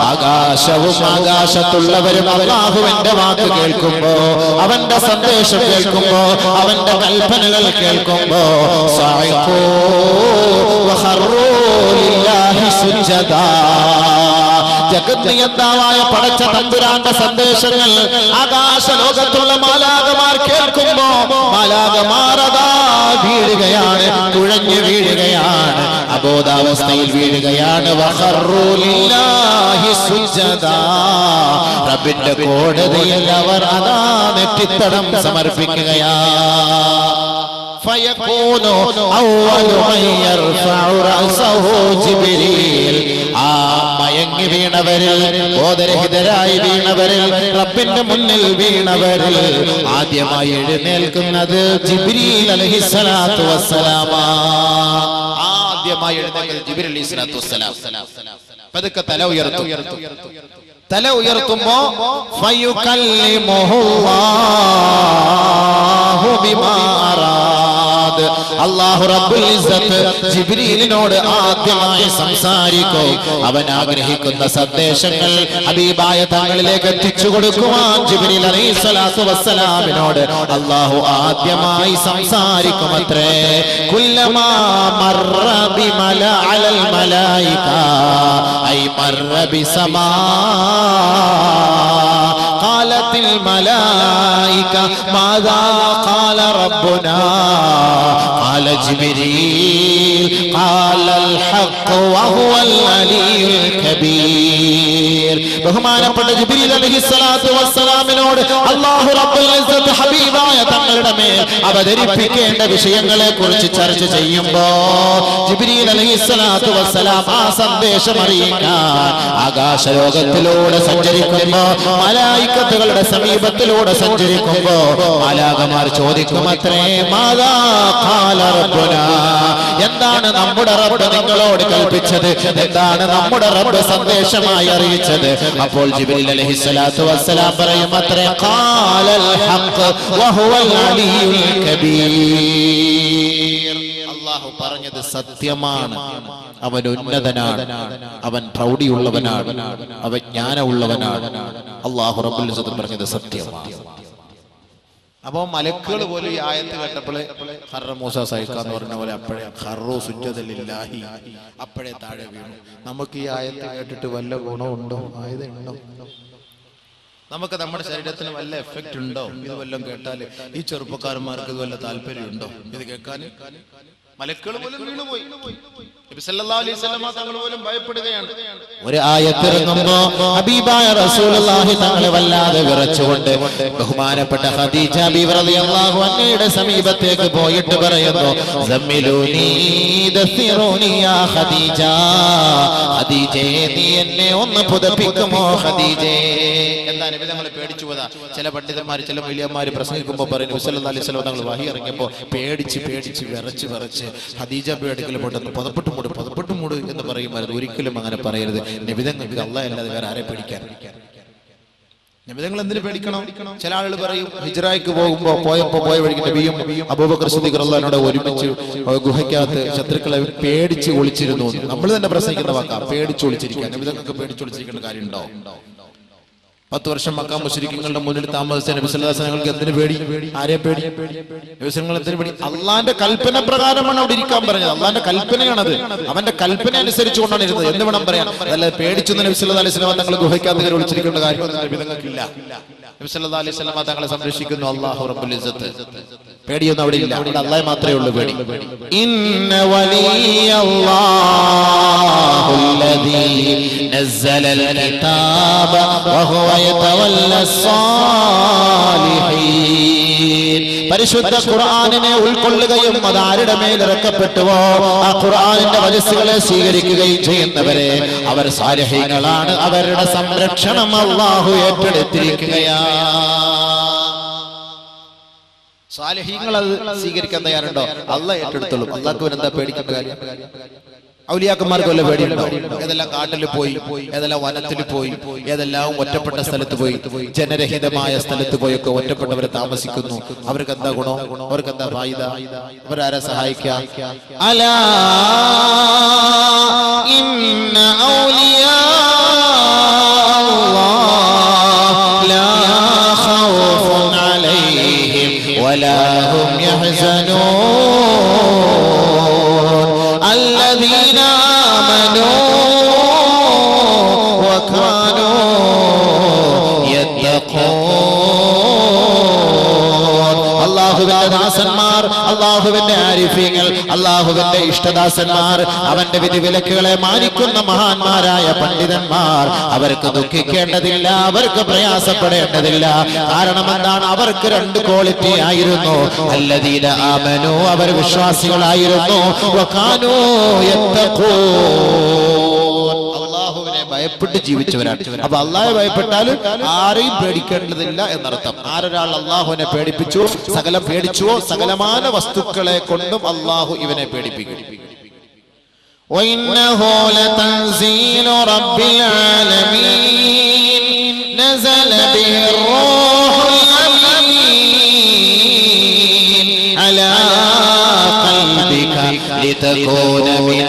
ആകാശവും ആകാശത്തുള്ളവരും അല്ലാഹുവിന്റെ വാക്ക് കേൾക്കുമ്പോ, അവന്റെ സന്ദേശം കേൾക്കുമ്പോ, അവന്റെ കൽപ്പനകൾ കേൾക്കുമ്പോ ജഗന്നിയന്താവായ പടച്ച തമ്പുരാന്റെ സന്ദേശങ്ങൾ ആകാശ ലോകത്തുള്ള മാലാകമാർ കേൾക്കുമ്പോ മാലാകമാരതാ വീഴുകയാണ്, കുഴഞ്ഞു വീഴുകയാണ്, അബോധാവസ്ഥയിൽ വീഴുകയാണ്. റബ്ബിന്റെ കോടതിയിൽ അവർ അതാ നെറ്റിത്തടം സമർപ്പിക്കുകയാ. മയങ്ങി വീണവരിൽ, ബോധരഹിതരായി വീണവരിൽ, റബ്ബിന്റെ മുന്നിൽ വീണവരിൽ ആദ്യമായി എഴുന്നേൽക്കുന്നത് ജിബ്രീൽ അലൈഹിസ്സലാത്തു വസ്സലാമാ. ആദ്യമായി എഴുന്നേൽക്കുന്നത് ജിബ്രീൽ അലൈഹിസ്സലാത്തു വസ്സലാം. പതുക്കെ തല ഉയർത്തുമ്പോ ഫയുകല്ലിമുഹുല്ലാഹു ബിമാ അറാദ്. അല്ലാഹു റബ്ബുൽ ഇസ്സത്ത് ജിബ്രീലിനോട് ആദ്യമായി സംസാരിക്കും. അവൻ ആഗ്രഹിക്കുന്ന സന്ദേശങ്ങൾ ഹബീബായ തങ്ങളിലേക്ക് എത്തിച്ചു കൊടുക്കുവാൻ ജിബ്രീൽ അലൈഹിസ്സലാത്തു വസ്സലാമിനോട് അല്ലാഹു ആദ്യമായി സംസാരിക്കുമത്രേ. കുല്ലമാ മർറ ബിമലഅൽ മലായിക ഐ മർറ ബിസമാ قالت الملائكة ماذا قال ربنا قال جبريل قال الحق وهو العلي الكبير. ബഹുമാനപ്പെട്ട ജിബ്രീൽ അലൈഹിസ്സലാത്തു വസ്സലാമിനോട് അല്ലാഹു റബ്ബുൽ ഇസ്സത്ത് ഹബീബായ തങ്ങളുടെ മേൽ അവതരിപ്പിക്കേണ്ട വിഷയങ്ങളെ കുറിച്ച് ചർച്ച ചെയ്യുമ്പോൾ ജിബ്രീൽ അലൈഹിസ്സലാത്തു വസ്സലാം ആ സന്ദേശം അറിയിക്കാൻ ആകാശലോകത്തിലൂടെ സഞ്ചരിക്കുമ്പോ, മലായികത്തുകളുടെ സമീപത്തിലൂടെ സഞ്ചരിക്കുമ്പോ മാലാഖമാർ ചോദിക്കുമത്രേ, മാദാ ഖാല റബ്ബുനാ, എന്താണ് നമ്മുടെ റബ്ബ് നിങ്ങളോട് കൽപ്പിച്ചത്, എന്താണ് നമ്മുടെ റബ്ബ് സന്ദേശമായി അറിയിച്ചത്? അപ്പോൾ ജിബ്രീൽ അലൈഹിസ്സലാത്തു വസ്സലാം പറയുമത്രേ, ഖാലൽ ഹഖ് വഹുവൽ അലിയുൽ കബീർ. അല്ലാഹു പറഞ്ഞത് സത്യമാണ്, അവൻ ഉന്നതനാണ്, അവൻ പ്രൗഢിയുള്ളവനാണ്, അവൻ ജ്ഞാനമുള്ളവനാണ്. അല്ലാഹു റബ്ബുൽ ഇസ്സത്ത് പറഞ്ഞത് സത്യമാണ്. അപ്പോ മലക്കുകൾ പോലും ഈ ആയത്ത് കേട്ടപ്പോൾ ഖർറ മൂസ സൈഖ എന്ന് പറഞ്ഞ പോലെ അപ്പോഴേ ഖർറു സുജ്ജദൻ ലില്ലാഹി, അപ്പോഴേ താഴെ വീണു. നമുക്ക് ഈ ആയത്ത് കേട്ടിട്ട് വല്ല ഗുണമുണ്ടോ? ആയതുണ്ടോ? നമുക്ക് നമ്മുടെ ശരീരത്തിന് വല്ല എഫക്റ്റ് ഉണ്ടോ? ഇത് വല്ലതും കേട്ടാൽ ഈ ചെറുപ്പക്കാരന്മാർക്ക് ഇത് വല്ല താല്പര്യമുണ്ടോ ഇത് കേൾക്കാൻ? മലക്കുകൾ പോലും വീണുപോയി. നബി സല്ലല്ലാഹു അലൈഹി വസല്ലം തങ്ങൾ പോലും ഭയപ്പെടുകയാണ്. ഒരു ആയത്ത് ഇറങ്ങുമ്പോ ഹബീബായ റസൂലുള്ളാഹി തങ്ങളെ വല്ലാതെ വിറച്ചുകൊണ്ട് ബഹുമാനപ്പെട്ട ഖദീജ ബിബി റളിയല്ലാഹു അൻഹയുടെ സമീപത്തേക്ക് പോയിട്ട് പറയുന്നു, സമ്മിലൂനി ദസിറൂനി യാ ഖദീജ, ഖദീജേ നീ എന്നെ ഒന്ന് പുതപ്പിക്കുമോ ഖദീജേ? എന്താ നബി തങ്ങളെ പേടിച്ചു പോയതാ? ചില പണ്ഡിതന്മാർ, ചില വലിയന്മാർ പ്രസംഗിക്കുമ്പോൾ പറയും നബി സല്ലല്ലാഹു അലൈഹി വസല്ലം തങ്ങൾ വഹി ഇറങ്ങിയപ്പോൾ പേടിച്ച് വിറച്ച് ഖദീജ പേടിക്കൽ പൊട്ടുന്നു, പതപ്പെട്ടു മൂട് എന്ന് പറയുമായിരുന്നു. ഒരിക്കലും അങ്ങനെ പറയരുത്. നബി തങ്ങൾക്ക് അല്ലാഹ് അല്ലാതെ വേറെ ആരെ പേടിക്കാൻ? നബി തങ്ങൾ എന്തിനു പേടിക്കണം? ചില ആളുകൾ പറയും ഹിജ്റയ്ക്ക് പോയ വഴിക്ക് നബിയും അബൂബക്കർ സിദ്ദീഖ് റളിയല്ലാഹു അൻഹു ഒരുമിച്ച് ഗുഹയ്ക്കകത്ത് ശത്രുക്കളെ പേടിച്ച് ഒളിച്ചിരുന്നു. നമ്മൾ തന്നെ പ്രസംഗിക്കുന്ന വാക്കാ, പേടിച്ച് ഒളിച്ചിരിക്കാൻ. നബി തങ്ങൾക്ക് പേടിച്ച് ഒളിച്ചിരിക്കേണ്ട കാര്യമുണ്ടോ? 10 വർഷം മക്ക മുശ്രിക്കുകളുടെ മുന്നിൽ താമസിച്ച നബി സല്ലല്ലാഹു അലൈഹി വസല്ലം എന്തിനു പേടി? ആരെ പേടി? നബി സല്ലല്ലാഹു എന്തിനു പേടി? അള്ളാന്റെ കൽപ്പന പ്രകാരമാണ് അവിടെ ഇരിക്കാൻ പറഞ്ഞത്. അള്ളാന്റെ കൽപ്പനയാണത്, അവന്റെ കൽപ്പന അനുസരിച്ചുകൊണ്ടാണ് ഇരുന്നത് എന്ന് വേണം പറയാൻ. അതല്ല പേടിച്ചെന്ന് നബി സല്ലല്ലാഹു അലൈഹി വസല്ലം തങ്ങൾ ഗുഹയ്ക്കകത്ത് കയറി ഒളിച്ചിരിക്കേണ്ട കാര്യമൊന്നും നബി തങ്ങൾക്കില്ല. നബി സല്ലല്ലാഹു അലൈഹി വസല്ലം തങ്ങളെ സംരക്ഷിക്കുന്നു അല്ലാഹു റബ്ബുൽ ഇസ്സത്ത്. പേടിയൊന്നും അവിടെ ഇല്ല, അവിടെ അല്ലാഹ് മാത്രമേ ഉള്ളൂ പേടി. ഇന്ന വലിയല്ലാഹുല്ലദീ നസ്സലൽ കിതാബ വഹുവ യതവല്ലസ് സാലിഹീൻ. പരിശുദ്ധ ഖുർആനിനെ ഉൾക്കൊള്ളുകയും അത് ആരുടെ മേൽ ഇറക്കപ്പെട്ടുവോ ആ ഖുർആനിന്റെ വചസ്സുകളെ സ്വീകരിക്കുകയും ചെയ്യുന്നവരെ അവർ സാലിഹീങ്ങളാണ്. അവരുടെ സംരക്ഷണം അല്ലാഹു ഏറ്റെടുത്തിരിക്കുകയാണ്. സാലിഹീങ്ങൾ അത് സ്വീകരിക്കാൻ തയ്യാറുണ്ടോ? അല്ലാഹ് ഏറ്റെടുത്തോളും. അല്ലാഹ്ക്ക് എന്താ പേടിക്കേണ്ട കാര്യം? ഔലിയാക്കന്മാർക്ക് വല്ല പേടിയുണ്ടോ? ഏതെല്ലാം കാട്ടിൽ പോയി, ഏതെല്ലാം വനത്തിൽ പോയി, ഏതെല്ലാം ഒറ്റപ്പെട്ട സ്ഥലത്ത് പോയി, ജനരഹിതമായ സ്ഥലത്ത് പോയൊക്കെ ഒറ്റപ്പെട്ടവരെ താമസിക്കുന്നു. അവർക്ക് എന്താ ഗുണം? അവർക്ക് എന്താ ഫായിദ? അവരാരെ സഹായിക്കാം? അലാ الذين آمنوا وكانوا يتقون. അല്ലാഹുവിന്റെ ദാസന്മാർ, അല്ലാഹുവിന്റെ ആരിഫീങ്ങൾ, അല്ലാഹുവിന്റെ ഇഷ്ടദാസന്മാർ, അവന്റെ വിധിവിലക്കുകളെ മാനിക്കുന്ന മഹാന്മാരായ പണ്ഡിതന്മാർ, അവർക്ക് ദുഃഖിക്കേണ്ടതില്ല, അവർക്ക് പ്രയാസപ്പെടേണ്ടതില്ല. കാരണം എന്താണ്? അവർക്ക് രണ്ട് ക്വാളിറ്റി ആയിരുന്നു. അല്ലദീന ആമനു, അവർ വിശ്വാസികളായിരുന്നു. വകാനൂ യത്തഖൂൻ, അല്ലാഹുവിനെ ഭയപ്പെട്ട് ജീവിച്ചവരാണ്. അപ്പൊ അല്ലാഹുവെ ഭയപ്പെട്ടാൽ ആരെയും പേടിക്കേണ്ടതില്ല എന്നർത്ഥം. ആരൊരാൾ അല്ലാഹുവിനെ പേടിപ്പിച്ചു, സകലം പേടിച്ചുവോ, സകലമാന വസ്തുക്കളെ കൊണ്ടും അല്ലാഹു ഇവനെ പേടിപ്പിക്കും. وإنه لتنزيل رب العالمين نزل به الروح الأمين على قلبك لتكون من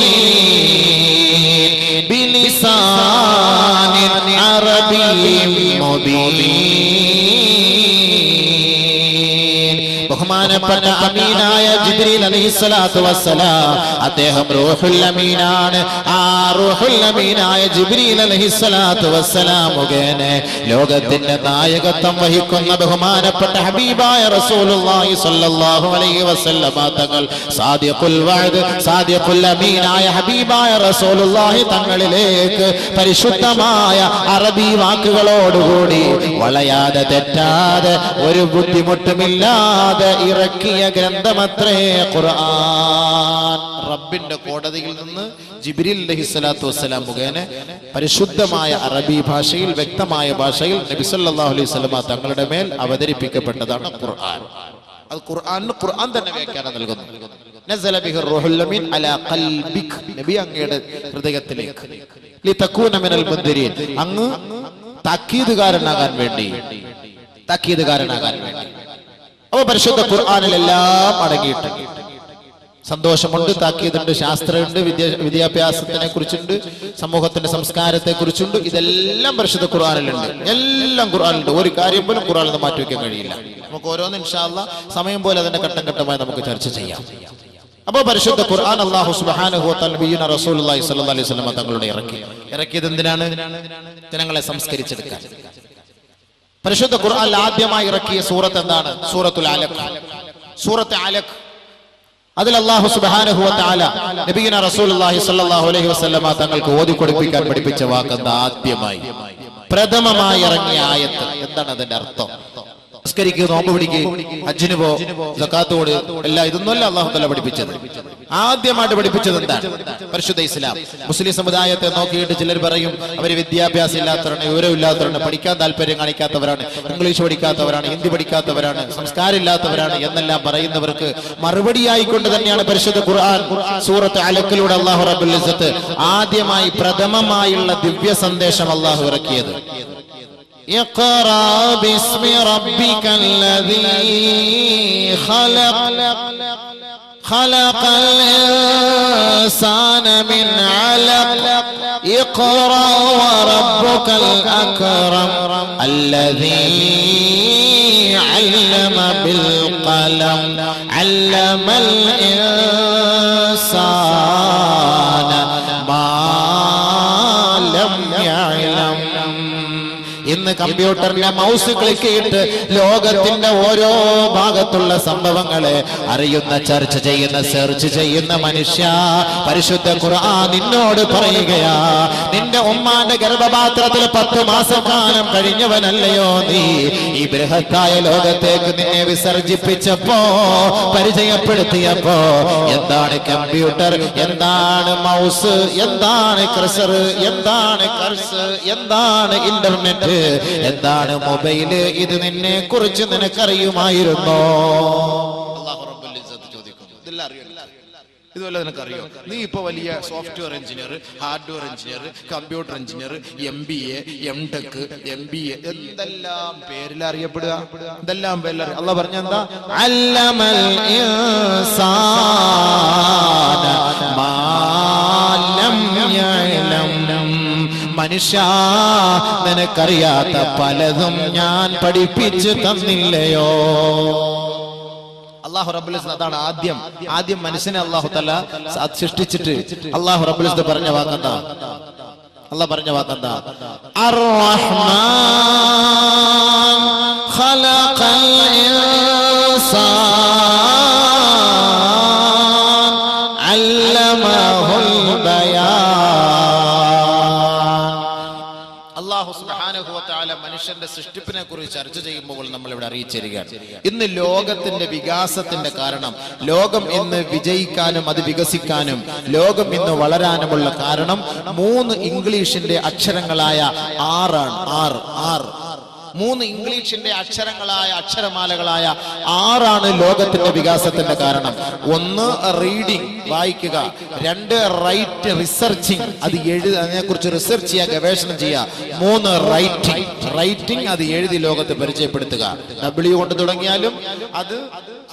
المنذرين بلسان عربي مبين. ബഹുമാനപ്പെട്ട അമീനായ ജിബ്രീൽ അലൈഹിസ്സലാത്തു വസ്സലാം, അദ്ദേഹം റൂഹുൽ അമീനാണ്. ആ റൂഹുൽ അമീനായ ജിബ്രീൽ അലൈഹിസ്സലാത്തു വസ്സലാം മുഖേന ലോകത്തിന്റെ നായകത്വം വഹിക്കുന്ന ബഹുമാനപ്പെട്ട ഹബീബായ റസൂലുള്ളാഹി സ്വല്ലല്ലാഹു അലൈഹി വസല്ലമ തങ്ങൾ സാദിഖുൽ വഅദ്, സാദിഖുൽ അമീനായ ഹബീബായ റസൂലുള്ളാഹി തങ്ങളിലേക്ക് പരിശുദ്ധമായ അറബി വാക്കുകളോടുകൂടി വളയാതെ തെറ്റാതെ ഒരു ബുദ്ധിമുട്ടുമില്ലാതെ ഇറക്കിയ ഗ്രന്ഥമത്രേ ഖുർആൻ. റബ്ബിന്റെ കോടതിയിൽ നിന്ന് ജിബ്രീൽ അലൈഹിസ്സലാത്തു വസ്സലാം മുഖേന പരിശുദ്ധമായ അറബി ഭാഷയിൽ, വ്യക്തമായ ഭാഷയിൽ നബി സല്ലല്ലാഹു അലൈഹി വസല്ലമ തങ്ങളുടെ മേൽ അവതരിപ്പിക്കപ്പെട്ടതാണ് ഖുർആൻ. അത് ഖുർആനിന് ഖുർആൻ തന്നെ വ്യാഖ്യാനം നൽകുന്നു. നസല ബിഹി റൂഹുൽ അമീൻ അലാ ഖൽബിക്, നബി അങ്ങയുടെ ഹൃദയത്തിലേക്ക്, ലിതകൂന മിനൽ മുൻദിരീൻ, അങ്ങ് താക്കീതുകാരനാകാൻ വേണ്ടി. അപ്പൊ പരിശുദ്ധ ഖുർആനിൽ എല്ലാം അടങ്ങിയിട്ടുണ്ട്. സന്തോഷമുണ്ട്, താക്കീതുണ്ട്, ശാസ്ത്രമുണ്ട്, വിദ്യാഭ്യാസത്തിനെ കുറിച്ചുണ്ട്, സമൂഹത്തിന്റെ സംസ്കാരത്തെ കുറിച്ചുണ്ട്. ഇതെല്ലാം പരിശുദ്ധ ഖുർആനിലുണ്ട്. എല്ലാം ഖുർആനിലുണ്ട്. ഒരു കാര്യം പോലും ഖുർആനിൽ നിന്ന് മാറ്റിവെക്കാൻ കഴിയില്ല. നമുക്ക് ഓരോന്ന് ഇൻഷാ അല്ലാഹ് സമയം പോലെ അതിന്റെ ഘട്ടം ഘട്ടമായി നമുക്ക് ചർച്ച ചെയ്യാം. അപ്പോൾ പരിശുദ്ധ ഖുർആൻ അല്ലാഹു സുബ്ഹാനഹു വ തആല നബിയുന റസൂലുള്ളാഹി സ്വല്ലല്ലാഹു അലൈഹി വസല്ലം തങ്ങളുടെ ഇറക്കിയത് എന്തിനാണ്? ജനങ്ങളെ സംസ്കരിച്ചെടുക്കാൻ. പരിശുദ്ധ ഖുർആനിൽ ആദ്യമായി ഇറക്കിയ സൂറത്ത് എന്താണ്? സൂറത്തുൽ അലഖ്. സൂറത്ത് അലഖ്, അതിൽ അല്ലാഹു സുബ്ഹാനഹു വ തആല നബിയുന റസൂലുള്ളാഹി സ്വല്ലല്ലാഹു അലൈഹി വസല്ലം തങ്ങൾക്ക് ഓതി കൊടുപ്പിക്കാൻ പഠിപ്പിച്ച വാക്കെന്താ? ആദ്യമായി പ്രഥമമായി ഇറങ്ങിയ ആയത്ത്. എന്താണ് അതിന്റെ അർത്ഥം? നിസ്കരിക്കുക, നോമ്പ് പിടിക്കുക, ഹജ്ജിന് പോ, സക്കാത്ത് കൊട്, എല്ലാം ഇതൊന്നുമല്ല അല്ലാഹു തആല പഠിപ്പിച്ചത്. ആദ്യമായിട്ട് പഠിപ്പിച്ചത് എന്താണ്? പരിശുദ്ധ ഇസ്ലാം. മുസ്ലിം സമുദായത്തെ നോക്കിയിട്ട് ചിലർ പറയും അവർ വിദ്യാഭ്യാസം ഇല്ലാത്തവരാണ്, വിവരമില്ലാത്തവരാണ്, പഠിക്കാൻ താല്പര്യം കാണിക്കാത്തവരാണ്, ഇംഗ്ലീഷ് പഠിക്കാത്തവരാണ്, ഹിന്ദി പഠിക്കാത്തവരാണ്, സംസ്കാരം ഇല്ലാത്തവരാണ് എന്നെല്ലാം പറയുന്നവർക്ക് മറുപടിയായിക്കൊണ്ട് തന്നെയാണ് പരിശുദ്ധ ഖുർആൻ സൂറത്ത് അലക്കിലൂടെ അല്ലാഹു റബ്ബുൽ ഇസ്സത്ത് ആദ്യമായി പ്രഥമമായുള്ള ദിവ്യ സന്ദേശം അല്ലാഹു ഇറക്കിയത്. اقرأ باسم ربك الذي خلق خلق الإنسان من علق اقرأ وربك الأكرم الذي علم بالقلم علم الإنسان ما لم يعلم. ഇന്ന് കമ്പ്യൂട്ടറിന്റെ മൗസ് ക്ലിക്ക് ചെയ്തിട്ട് ലോകത്തിന്റെ ഓരോ ഭാഗത്തുള്ള സംഭവങ്ങളെ അറിയുന്ന, ചർച്ച ചെയ്യുന്ന, സെർച്ച് ചെയ്യുന്ന മനുഷ്യ, പരിശുദ്ധ ഖുർആൻ നിന്നോട് പറയുകയാ, നിന്റെ ഉമ്മാന്റെ ഗർഭപാത്രത്തിൽ 10 മാസക്കാലം കഴിഞ്ഞവനല്ലയോ നീ? ഈ ബൃഹത്തായ ലോകത്തേക്ക് നിന്നെ വിസർജിപ്പിച്ചപ്പോ, പരിചയപ്പെടുത്തിയപ്പോ എന്താണ് കമ്പ്യൂട്ടർ, എന്താണ് മൗസ്, എന്താണ് കർസർ, എന്താണ് കർസ്, എന്താണ് ഇന്റർനെറ്റ്, എന്താണ് മൊബൈല്, ഇത് നിന്നെ കുറിച്ച് നിനക്കറിയുമായിരുന്നോ? അല്ലാഹു റബ്ബുൽ ഇസ്സത്ത് ചോദിക്കുന്നു. ഇതെല്ലാം അറിയോ? ഇതുപോലെ നിനക്കറിയോ? നീ ഇപ്പൊ വലിയ software engineer, hardware engineer, computer engineer, MBA, MTech, MBA എന്തെല്ലാം പേരിൽ അറിയപ്പെടുക, എന്തെല്ലാം പേരിൽ അറിയാം. അല്ലാഹു പറഞ്ഞെന്താ? അല്ലമൽ ഇൻസാന മാ ലം യഅലം. മനുഷ്യ, നിനക്കറിയാത്ത പലതും ഞാൻ പഠിപ്പിച്ചു തന്നില്ലയോ? അല്ലാഹു റബ്ബുൽ ഇസ്സത്ത് അതാണ് ആദ്യം മനുഷ്യനെ അല്ലാഹു തആല സൃഷ്ടിച്ചിട്ട് അല്ലാഹു റബ്ബുൽ ഇസ്സത്ത് പറഞ്ഞ വാക്കെന്താ? അല്ലാഹു പറഞ്ഞ വാക്കെന്താ? അർ-റഹ്മാൻ ഖലഖൽ ഇൻസാൻ അല്ലമഹുൽ ബയാൻ. അല്ലാഹു സുബ്ഹാനഹു വ തആല മനുഷ്യന്റെ സൃഷ്ടിപ്പിനെ കുറിച്ച് ചർച്ച ചെയ്യുമ്പോൾ നമ്മൾ ഇവിടെ അറിയിച്ചിരിക്കുകയാണ്. ഇന്ന് ലോകത്തിന്റെ വികാസത്തിന്റെ കാരണം, ലോകം ഇന്ന് വിജയിക്കാനും അത് വികസിക്കാനും ലോകം ഇന്ന് വളരാനുമുള്ള കാരണം 3 ഇംഗ്ലീഷിന്റെ അക്ഷരങ്ങളായ ആറ് 3 ഇംഗ്ലീഷിന്റെ അക്ഷരമാലകളായ 6 ലോകത്തിന്റെ വികാസത്തിന്റെ കാരണം. 1 റീഡിംഗ്, വായിക്കുക. 2 റൈറ്റ്, റിസർച്ചിങ്, അത് അതിനെ കുറിച്ച് റിസർച്ച് ചെയ്യുക, ഗവേഷണം ചെയ്യുക. 3 റൈറ്റിംഗ്, അത് എഴുതി ലോകത്തെ പരിചയപ്പെടുത്തുക. W കൊണ്ട് തുടങ്ങിയാലും അത്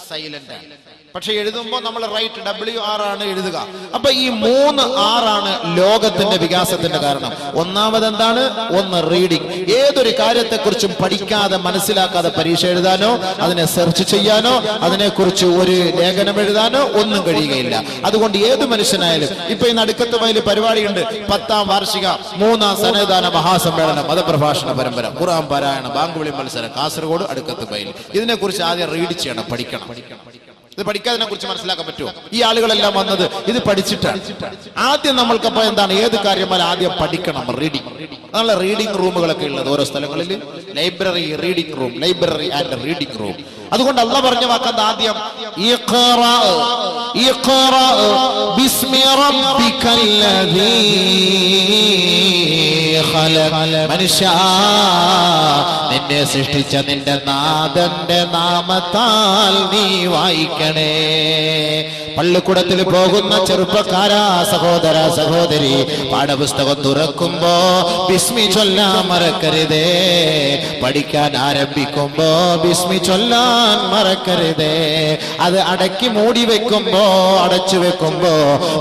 സൈലന്റ് ആണ്, പക്ഷെ എഴുതുമ്പോൾ നമ്മൾ റൈറ്റ് WR ആണ് എഴുതുക. അപ്പൊ ഈ 3 R ലോകത്തിന്റെ വികാസത്തിന്റെ കാരണം. ഒന്നാമത് എന്താണ്? 1 റീഡിംഗ്. ഏതൊരു കാര്യത്തെക്കുറിച്ചും പഠിക്കാതെ മനസ്സിലാക്കാതെ പരീക്ഷ എഴുതാനോ അതിനെ സെർച്ച് ചെയ്യാനോ അതിനെക്കുറിച്ച് ഒരു ലേഖനം എഴുതാനോ ഒന്നും കഴിയുകയില്ല. അതുകൊണ്ട് ഏത് മനുഷ്യനായാലും ഇപ്പൊ ഈ നടുക്കത്ത് വയൽ പരിപാടിയുണ്ട്, 10ാം വാർഷിക 3ാം സന്നദ്ധാന മഹാസമ്മേളനം, മതപ്രഭാഷണ പരമ്പര, ഖുർആൻ പാരായണം, ബാങ്ക് വിളി മത്സരം, കാസർഗോഡ് അടുക്കത്ത് വയൽ. ഇതിനെക്കുറിച്ച് ആദ്യം റീഡ് ചെയ്യണം, പഠിക്കണം. ഇത് പഠിക്കാതിനെ കുറിച്ച് മനസ്സിലാക്കാൻ പറ്റുമോ? ഈ ആളുകളെല്ലാം വന്നത് ഇത് പഠിച്ചിട്ടാണ്. ആദ്യം നമ്മൾക്കപ്പോ എന്താണ്, ഏത് കാര്യമായാലും ആദ്യം പഠിക്കണം, റീഡിംഗ്. നല്ല റീഡിംഗ് റൂമുകളൊക്കെ ഉള്ളത് ഓരോ സ്ഥലങ്ങളിൽ. Library, reading room, library and reading room. അതുകൊണ്ട് അല്ലാഹ് പറഞ്ഞ വാക്കത് ആദ്യം ഇഖ്റാ ബിസ്മി റബ്ബിക്കല്ലദീ ഖലഖ. മനുഷ്യ, നിന്നെ സൃഷ്ടിച്ച നിന്റെ നാഥന്റെ നാമത്താൽ നീ വായിക്കണേ. പള്ളിക്കൂടത്തിൽ പോകുന്ന ചെറുപ്പക്കാരാ, സഹോദര സഹോദരി, പാഠപുസ്തകം തുറക്കുമ്പോ ബിസ്മി ചൊല്ലാൻ മറക്കരുതേ. പഠിക്കാൻ ആരംഭിക്കുമ്പോ ബിസ്മി ചൊല്ലാൻ മറക്കരുതേ. അത് അടക്കി മൂടി വെക്കുമ്പോ, അടച്ചു വെക്കുമ്പോ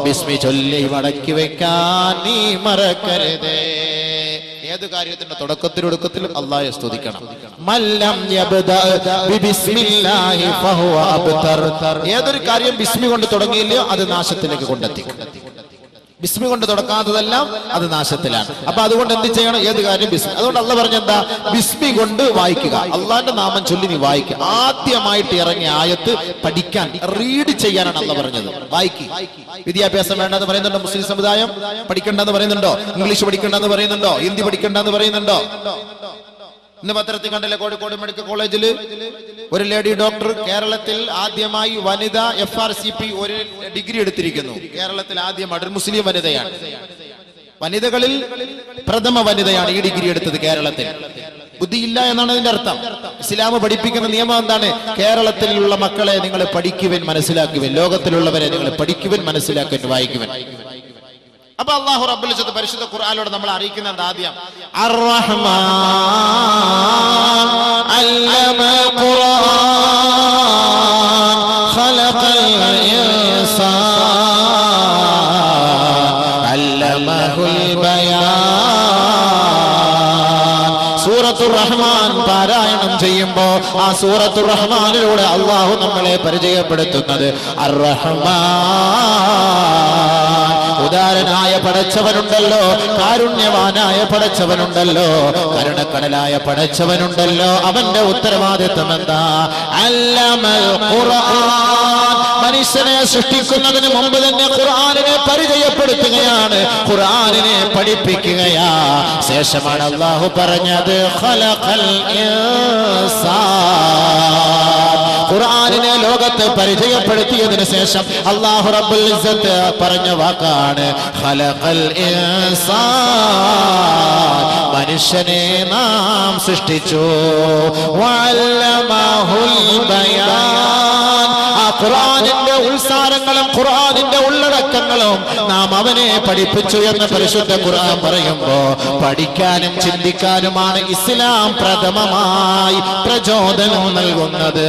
ബിസ്മി ചൊല്ലി മടക്കി വെക്കാൻ നീ മറക്കരുതേ. ഏത് കാര്യത്തിന്റെ തുടക്കത്തിലും ഒടുക്കത്തിലും അല്ലാഹയെ സ്തുതിക്കണം. മല്ലം യബ്ദഅ ബിസ്മില്ലാഹി ഫഹുവ അബ്തർ. ഏതൊരു കാര്യം ബിസ്മി കൊണ്ട് തുടങ്ങിയില്ലയോ അത് നാശത്തിലേക്ക് കൊണ്ടെത്തിക്കും. ബിസ്മി കൊണ്ട് തുടക്കാത്തതെല്ലാം അത് നാശത്തിലാണ്. അപ്പൊ അതുകൊണ്ട് എന്ത് ചെയ്യണം? ഏത് കാര്യം ബിസ്മി. അതുകൊണ്ട് അല്ലാഹ് പറഞ്ഞെന്താ? ബിസ്മി കൊണ്ട് വായിക്കുക, അള്ളാന്റെ നാമം ചൊല്ലി നീ വായിക്കുക. ആദ്യമായിട്ട് ഇറങ്ങിയ ആയത്ത് പഠിക്കാൻ, റീഡ് ചെയ്യാനാണ് അല്ലാഹ് പറഞ്ഞത്. വായിക്കുക. വിദ്യാഭ്യാസം വേണ്ടെന്ന് പറയുന്നുണ്ടോ മുസ്ലിം സമുദായം? പഠിക്കണ്ടെന്ന് പറയുന്നുണ്ടോ? ഇംഗ്ലീഷ് പഠിക്കണ്ടെന്ന് പറയുന്നുണ്ടോ? ഹിന്ദി പഠിക്കണ്ടെന്ന് പറയുന്നുണ്ടോ? ഇന്ന് പത്രത്തിൽ കണ്ടില്ലേ, കോഴിക്കോട് മെഡിക്കൽ കോളേജിൽ ഒരു ലേഡി ഡോക്ടർ കേരളത്തിൽ ആദ്യമായി വനിത FRCP ഒരു ഡിഗ്രി എടുത്തിരിക്കുന്നു. കേരളത്തിൽ ആദ്യമായിട്ട് ഒരു മുസ്ലിം വനിതയാണ്, വനിതകളിൽ പ്രഥമ വനിതയാണ് ഈ ഡിഗ്രി എടുത്തത് കേരളത്തിൽ. ബുദ്ധിയില്ല എന്നാണ് അതിന്റെ അർത്ഥം. ഇസ്ലാം പഠിപ്പിക്കുന്ന നിയമം എന്താണ്? കേരളത്തിലുള്ള മക്കളെ നിങ്ങൾ പഠിക്കുവൻ, മനസ്സിലാക്കുവൻ. ലോകത്തിലുള്ളവരെ നിങ്ങൾ പഠിക്കുവൻ, മനസ്സിലാക്കുവൻ, വായിക്കുവൻ. അപ്പൊ അല്ലാഹു റബ്ബുൽ ഇസ്സത്ത് പരിശുദ്ധ ഖുർആനിലൂടെ നമ്മൾ അറിയിക്കുന്നത് ആദ്യം അർ-റഹ്മാൻ അല്ലമ ഖുർആൻ ഖലഖൽ ഇൻസാൻ അല്ലമഹുൽ ബയാൻ. സൂറത്തുർ റഹ്മാൻ പാരായണം ചെയ്യുമ്പോ ആ സൂറത്തുർ റഹ്മാനിലൂടെ അല്ലാഹു നമ്മളെ പരിചയപ്പെടുത്തുന്നത് അർ-റഹ്മാൻ. ഉദാരനായ പടച്ചവനുണ്ടല്ലോ, കാരുണ്യവാനായ പടച്ചവനുണ്ടല്ലോ, കരുണക്കടലായ പടച്ചവനുണ്ടല്ലോ. അവന്റെ ഉത്തരവാദിത്വം എന്താ? അല്ലമൽ ഖുർആൻ. മനുഷ്യനെ സൃഷ്ടിക്കുന്നതിന് മുമ്പ് തന്നെ ഖുർആനിനെ പരിചയപ്പെടുത്തുകയാണ്, ഖുർആനിനെ പഠിപ്പിക്കുകയാ. ശേഷമാണ് അല്ലാഹു പറഞ്ഞത് ഖലഖൽ ഇൻസാൻ. ഖുർആനിനെ ലോകത്ത് പരിചയപ്പെടുത്തിയതിനു ശേഷം അല്ലാഹു റബ്ബുൽ ഇസ്സത്ത് പറഞ്ഞ വാക്കാണ് ഖലഖൽ ഇൻസാൻ. മനുഷ്യനെ നാം സൃഷ്ടിച്ചു. വഅല്ലമഹുൽ ബയാൻ. ആ ഖുർആനിന്റെ ഉത്സാരങ്ങളും ഖുർആനിന്റെ ഉള്ളടക്കങ്ങളും നാം അവനെ പഠിപ്പിച്ചു എന്ന് പരിശുദ്ധ ഖുർആൻ പറയുമ്പോ പഠിക്കാനും ചിന്തിക്കാനുമാണ് ഇസ്ലാം പ്രഥമമായി പ്രചോദനം നൽകുന്നത്.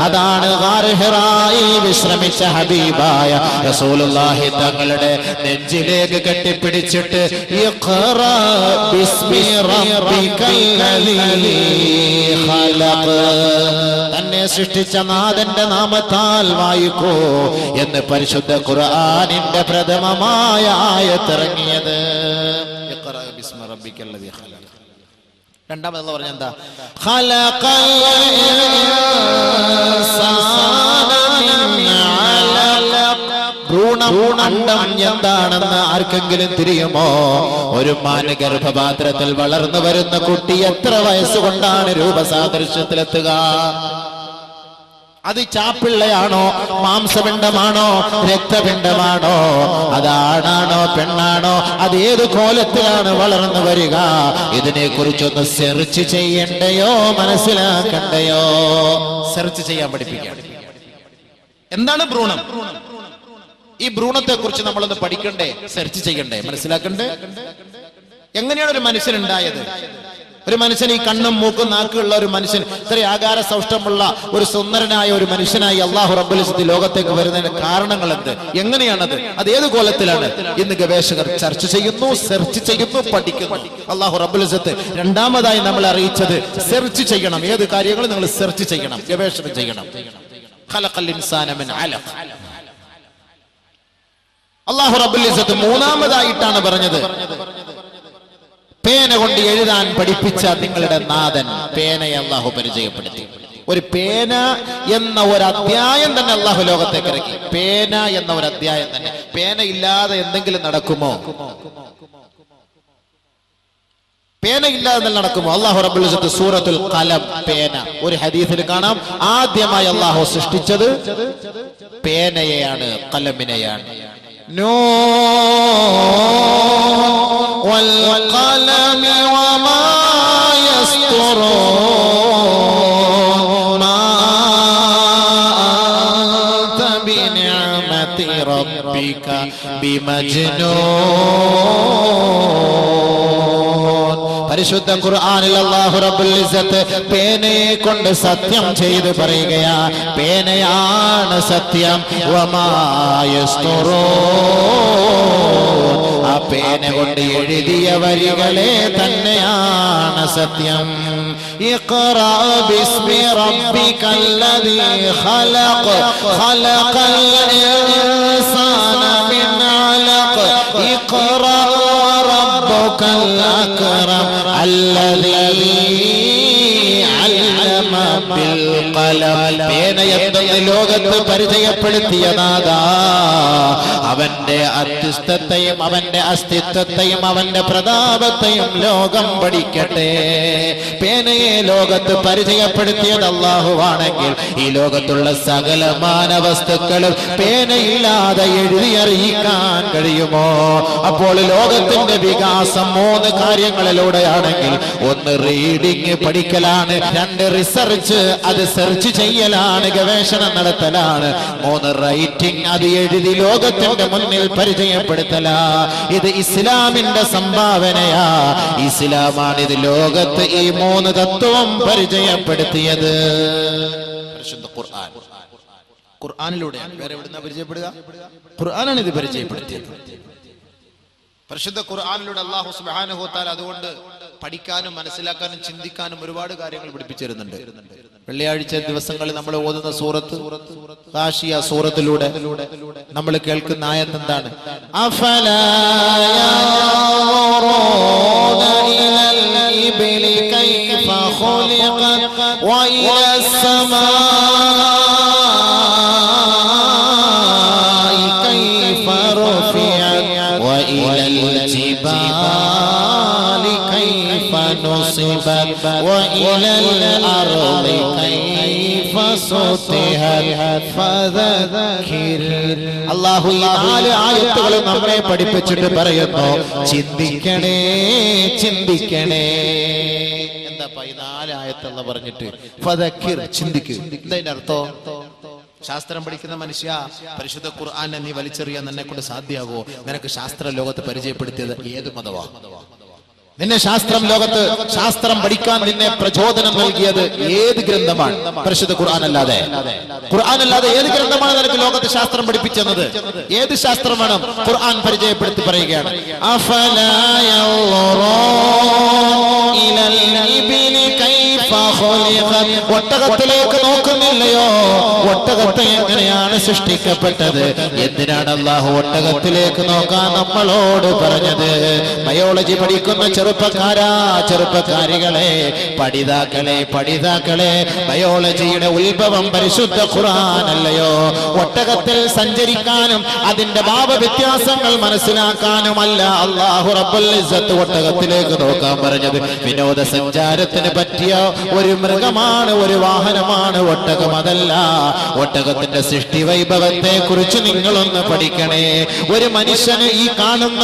അതാണ് ഗാർ ഹിറായിൽ വിശ്രമിച്ച ഹബീബായ റസൂലുള്ളാഹി തങ്ങളുടെ നെഞ്ചിലേക്ക് കെട്ടിപ്പിടിച്ചിട്ട് ഇഖ്റാ ബിസ്മി റബ്ബിക്കല്ലദീ ഖലഖ്. തന്നെ സൃഷ്ടിച്ച നാഥന്റെ നാമത്താൽ വായിക്കൂ എന്ന് പരിശുദ്ധ ഖുർആനിന്റെ പ്രഥമമായ ആയത്തിറങ്ങിയത്. ഇഖ്റാ ബിസ്മി റബ്ബിക്കൽ ലദീ ഖലഖ്. രണ്ടാമത് പറഞ്ഞ എന്താ? ഖലഖൽ ഇൻസാന മിൻ അലഖ്. ഭ്രൂണം എന്താണെന്ന് ആർക്കെങ്കിലും തിരിയുമോ? ഒരു മാന ഗർഭപാത്രത്തിൽ വളർന്നു വരുന്ന കുട്ടി എത്ര വയസ്സുകൊണ്ടാണ് രൂപസാദൃശ്യത്തിലെത്തുക? അത് ചാപ്പിള്ളയാണോ, മാംസപിണ്ഡമാണോ, രക്തപിണ്ഡമാണോ, അതാണാണോ പെണ്ണാണോ, അത് ഏത് കോലത്തിലാണ് വളർന്നു വരിക? ഇതിനെ കുറിച്ചൊന്ന് സെർച്ച് ചെയ്യണ്ടയോ, മനസ്സിലാക്കണ്ടയോ? സെർച്ച് ചെയ്യാൻ പഠിപ്പിക്കാം. എന്താണ് ഭ്രൂണം? ഈ ഭ്രൂണത്തെ കുറിച്ച് നമ്മളൊന്ന് പഠിക്കണ്ടേ, സെർച്ച് ചെയ്യണ്ടേ, മനസ്സിലാക്കണ്ടേ? എങ്ങനെയാണ് ഒരു മനുഷ്യനുണ്ടായത്? ഒരു മനുഷ്യൻ, ഈ കണ്ണും മൂക്കും നാക്കുള്ള ഒരു മനുഷ്യൻ, ഇത്ര ആകാര സൗഷ്ടമുള്ള ഒരു സുന്ദരനായ ഒരു മനുഷ്യനായി അല്ലാഹു റബ്ബുൽ ഇസ്സത്ത് ലോകത്തേക്ക് വരുന്നതിന് കാരണങ്ങൾ എന്ത്? എങ്ങനെയാണത്? അത് ഏത് കോലത്തിലാണ്? ഇന്ന് ഗവേഷകർ ചർച്ച ചെയ്യുന്നു, സെർച്ച് ചെയ്യുന്നു, പഠിക്കുന്നു. അല്ലാഹു റബ്ബുൽ ഇസ്സത്ത് രണ്ടാമതായി നമ്മളെ അറിയിച്ചത് സെർച്ച് ചെയ്യണം. ഏത് കാര്യങ്ങളും നിങ്ങൾ സെർച്ച് ചെയ്യണം, ഗവേഷണം ചെയ്യണം. ഖലഖൽ ഇൻസാന മിൻ അലഖ്. അല്ലാഹു റബ്ബുൽ ഇസ്സത്ത് മൂന്നാമതായിട്ടാണ് പറഞ്ഞത്, പേന കൊണ്ട് എഴുതാൻ പഠിപ്പിച്ച നിങ്ങളുടെ നാഥൻ. പേനയെ അല്ലാഹു പരിചയപ്പെടുത്തി. ഒരു പേന എന്ന ഒരു അധ്യായം തന്നെ അല്ലാഹു ലോകത്തേക്ക് ഇറക്കി. പേന എന്ന ഒരു അധ്യായം തന്നെ. പേന ഇല്ലാതെ എന്തെങ്കിലും നടക്കുമോ? പേന ഇല്ലാതെ നടക്കുമോ? അല്ലാഹു റബ്ബുൽ ഇസ്സത്ത് സൂറത്തുൽ ഖലം, പേന. ഒരു ഹദീസിൽ കാണാം, ആദ്യമായി അല്ലാഹു സൃഷ്ടിച്ചത് പേനയെയാണ്, ഖലമിനെയാണ്. والقلم وما يسطرون ما أنت بنعمة ربك بمجنون. പരിശുദ്ധ ഖുർആനിൽ അല്ലാഹു റബ്ബുൽ ഇസ്സത്ത് പേനയെ കൊണ്ട് സത്യം ചെയ്ത് പറയുകയാ, പേനയാണ് സത്യം. വമാ യസ്തുറൂൻ, ആ പേന കൊണ്ട് എഴുതിയ വരികളെ തന്നെയാണ് സത്യം. ഇഖ്റാ ബിസ്മി റബ്ബിക്കൽ ലദീ ഖലഖ് ഖലഖൽ ഇൻസാന മിൻ അലഖ് ഇഖ്റാ റബ്ബുക്കൽ അക്രം അല്ലദീ അല്ലമ ബിൽ ഖലം. പേനയെന്ന് ലോകത്ത് പരിചയപ്പെടുത്തിയ നാഥാ, അവന്റെ അത്യുസ്ഥത്തെയും അവന്റെ അസ്തിത്വത്തെയും അവന്റെ പ്രതാപത്തെയും ലോകം പഠിക്കട്ടെ. പേനയെ ലോകത്ത് പരിചയപ്പെടുത്തിയത് അല്ലാഹുവാണെങ്കിൽ ഈ ലോകത്തുള്ള സകല മാനവസ്തുക്കളും പേനയില്ലാതെ എഴുതിയറിയിക്കാൻ കഴിയുമോ? അപ്പോൾ ലോകത്തിന്റെ വികാസം 3 കാര്യങ്ങളിലൂടെയാണെങ്കിൽ, 1 റീഡിങ് പഠിക്കലാണ്, 2 റിസർച്ച് അത് സെർച്ച് ചെയ്യലാണ്, ഗവേഷണം നടത്തലാണ്, 3 റൈറ്റിംഗ് അത് എഴുതി ലോകത്തിന്റെ മുന്നിൽ പരിചയപ്പെടുത്തലാ. ഇത് ഇസ്ലാമിന്റെ സംഭാവനയാ. ഇസ്ലാമാണ് ഇത് ലോകത്ത് ഈ 3 തത്വം പരിചയപ്പെടുത്തിയത്. പരിശുദ്ധ ഖുർആൻ, ഖുർആനിലൂടെയാണ്. വേറെ എവിടുന്നാ പരിചയപ്പെടുക? ഖുർആനാണ് ഇത് പരിചയപ്പെടുത്തിയത്. പരിശുദ്ധ ഖുർആനിലൂടെ അല്ലാഹു സുബ്ഹാനഹു വ തആല അതുകൊണ്ട് പഠിക്കാനും മനസ്സിലാക്കാനും ചിന്തിക്കാനും ഒരുപാട് കാര്യങ്ങൾ പഠിപ്പിച്ചിരുന്നുണ്ട്. വെള്ളിയാഴ്ച ദിവസങ്ങളിൽ നമ്മൾ ഓതുന്ന സൂറത്ത് ഗാശിയ സൂറത്തിലൂടെ നമ്മൾ കേൾക്കുന്ന ആയത്ത് എന്താണ്? അഫലാ യൻദുറൂന ഇലൽ ഇബ്ലി കൈഫ ഖുലിഖത് വ ഇലസ് സമാഇ കൈഫ റുഫിഅത് വ ഇലൽ ജിബാലി കൈഫ നുസിബത് വ ഇലൽ അർളി കൈഫ സുതിഹത് ഫദക്കിർ. അല്ലാഹു ഈ 4 ആയത്തുകൾ നമ്മളെ പഠിപ്പിച്ചിട്ട് പറയുന്നു, ചിന്തിക്കണേ, ചിന്തിക്കണേ. എന്താ ഈ 4 ആയത്തെന്ന് പറഞ്ഞിട്ട് ഫദക്കിർ, ചിന്തിക്ക്. എന്താ ഇതിന്റെ അർത്ഥം? ശാസ്ത്രം പഠിക്കുന്ന മനുഷ്യ, പരിശുദ്ധ ഖുർആനെ നീ വലിച്ചെറിയാൻ നിന്നെ കൊണ്ട് സാധ്യമാകോ? നിനക്ക് ശാസ്ത്ര ലോകത്ത് പരിചയപ്പെടുത്തിയത് ഏത് മതവാ? നിന്നെ ലോകത്ത് ശാസ്ത്രം പഠിക്കാൻ നിന്നെ പ്രചോദനം നൽകിയത് ഏത് ഗ്രന്ഥമാണ്? പരിശുദ്ധ ഖുർആൻ അല്ലാതെ ഏത് ഗ്രന്ഥമാണ് നിനക്ക് ലോകത്ത് ശാസ്ത്രം പഠിപ്പിച്ചെന്നത്? ഏത് ശാസ്ത്രം വേണം? ഖുർആൻ പരിചയപ്പെടുത്തി പറയുകയാണ്, ഒട്ടകത്തിലേക്ക് നോക്കുന്നില്ലയോ? ഒട്ടകത്തെ എങ്ങനെയാണ് സൃഷ്ടിക്കപ്പെട്ടത്? എന്തിനാണ് അല്ലാഹു ഒട്ടകത്തിലേക്ക് നോക്കാൻ നമ്മളോട് പറഞ്ഞത്? ബയോളജി പഠിക്കുന്ന ചെറുപ്പക്കാരികളെ, പഠിതാക്കളെ, ബയോളജിയുടെ ഉത്ഭവം പരിശുദ്ധ ഖുർആൻ അല്ലയോ? ഒട്ടകത്തിൽ സഞ്ചരിക്കാനും അതിന്റെ ഭാവവ്യത്യാസങ്ങൾ മനസ്സിലാക്കാനുമല്ല അല്ലാഹു റബ്ബുൽ ഇസ്സത്ത് ഒട്ടകത്തിലേക്ക് നോക്കാൻ പറഞ്ഞത്. വിനോദസഞ്ചാരത്തിന് പറ്റിയ ഒരു മൃഗമാണ്, ഒരു വാഹനമാണ് ഒട്ടകം. അതല്ല, ഒട്ടകത്തിന്റെ സൃഷ്ടി വൈഭവത്തെ കുറിച്ച് നിങ്ങളൊന്ന് പഠിക്കണേ. ഒരു മനുഷ്യന് ഈ കാണുന്ന